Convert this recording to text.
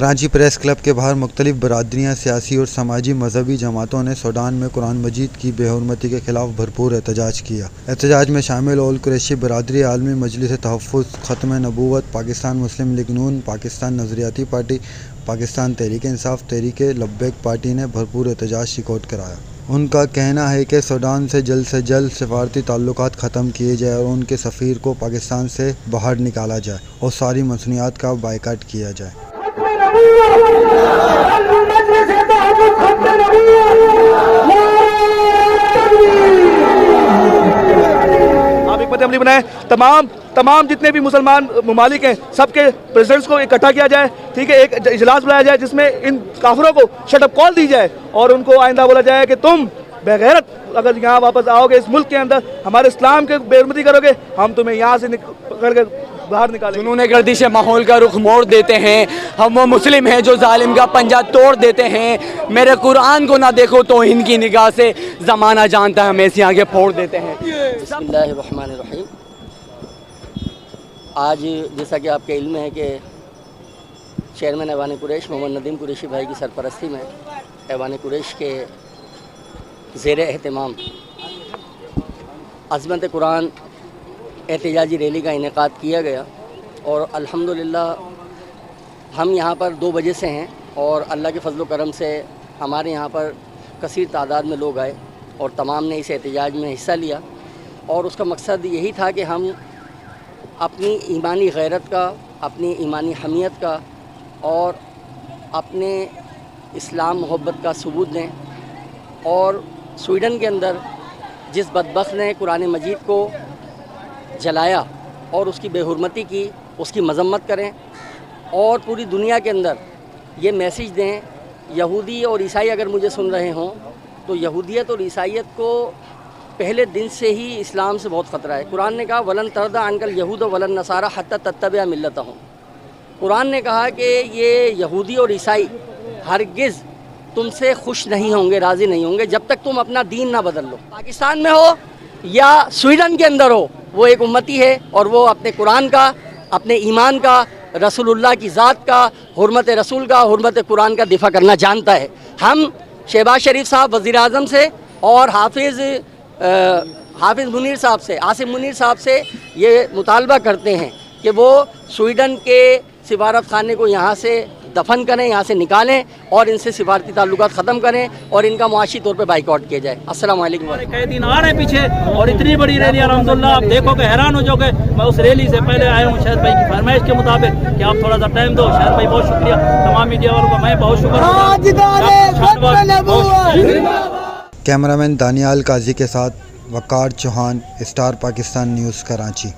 Karachi press club के बाहर मुख्तलिफ बरादरियाँ, सियासी और समाजी मजहबी जमातों ने सूडान में कुरान मजीद की बेहुरमती के खिलाफ भरपूर एहतजाज किया। एहतजाज में शामिल ऑल कुरैशी बरादरी, आलमी मजलिस तहफ़्फ़ुज़ ख़त्म नबूवत, पाकिस्तान मुस्लिम लीग नून, पाकिस्तान नज़रियाती पार्टी, पाकिस्तान तहरीक इंसाफ, तहरीक लब्बैक पार्टी ने भरपूर एहतजाज रिकॉर्ड कराया। उनका कहना है कि सूडान से जल्द सफारती ताल्लुकात ख़त्म किए जाए और उनके सफ़ीर को पाकिस्तान से बाहर निकाला जाए और सारी मसनूआत का बायकाट किया जाए। आप एक अमली बनाए, तमाम जितने भी मुसलमान ममालिक हैं सबके प्रेसिडेंट्स को इकट्ठा किया जाए, ठीक है, एक इजलास बुलाया जाए जिसमें इन काफिरों को शटअप कॉल दी जाए और उनको आइंदा बोला जाए कि तुम बेगैरत अगर यहाँ वापस आओगे इस मुल्क के अंदर, हमारे इस्लाम के बेरुमती करोगे, हम तुम्हें यहाँ से बाहर निकालेंगे। जुनून गर्दिश माहौल का रुख मोड़ देते हैं। हम वो मुस्लिम हैं जो जालिम का पंजा तोड़ देते हैं। मेरे कुरान को ना देखो तो इनकी निगाह से ज़माना जानता है, हमें ऐसी आगे फोड़ देते हैं। बिस्मिल्लाहिर्रहमानिर्रहीम। आज जैसा कि आपके इल्म है कि चेयरमैन ऐवान कुरैश मोहम्मद नदीम कुरैशी भाई की सरपरस्ती में ऐवान कुरैश के ज़ेरे एहतमाम अज़मत कुरान एहतजाजी रैली का इनेकाद किया गया और अल्हम्दुलिल्लाह हम यहाँ पर 2 बजे से हैं और अल्लाह के फजल करम से हमारे यहाँ पर कसीर तादाद में लोग आए और तमाम ने इस एहतजाज में हिस्सा लिया और उसका मकसद यही था कि हम अपनी ईमानी गैरत का, अपनी ईमानी हमियत का और अपने इस्लाम मोहब्बत का सबूत दें। और स्वीडन के अंदर जिस बदबख्त ने कुरान मजीद को जलाया और उसकी बेहुरमती की, उसकी मजम्मत करें और पूरी दुनिया के अंदर ये मैसेज दें। यहूदी और ईसाई अगर मुझे सुन रहे हों तो यहूदियत और ईसाइयत को पहले दिन से ही इस्लाम से बहुत ख़तरा है। कुरान ने कहा वलन तरदा अनकल यहूद वलन नसारा हत्ता तत्तबिया मिल्लतहुम। कुरान ने कहा कि ये यहूदी और ईसाई हरगिज़ तुमसे खुश नहीं होंगे, राज़ी नहीं होंगे जब तक तुम अपना दीन ना बदल लो। पाकिस्तान में हो या स्वीडन के अंदर हो, वो एक उम्मती है और वो अपने कुरान का, अपने ईमान का, रसूलुल्लाह की ज़ात का, हुर्मत रसूल का, हुर्मत कुरान का दिफा करना जानता है। हम शहबाज शरीफ साहब वज़ीर आज़म से और हाफिज़ मुनीर साहब से, आसिम मुनीर साहब से ये मुतालबा करते हैं कि वो स्वीडन के सिफारत खाने को यहाँ से दफन करें, यहाँ से निकालें और इनसे सिफारती ताल्लुकात ख़त्म करें और इनका मुआशी तौर पे बाइकआउट किया जाए। अस्सलाम वालेकुम। कई दिन आ रहे पीछे और इतनी बड़ी रैली अल्हम्दुलिल्लाह आप देखोगे, हैरान हो जाओगे। मैं उस रैली से पहले आया हूँ शाहिद भाई की फरमाइश के मुताबिक कि आप थोड़ा सा टाइम दो। शाहिद भाई बहुत शुक्रिया, तमाम मीडिया वालों का मैं बहुत शुक्रिया। कैमरामैन दानियाल काजी के साथ वकार चौहान, स्टार पाकिस्तान न्यूज़, कराची।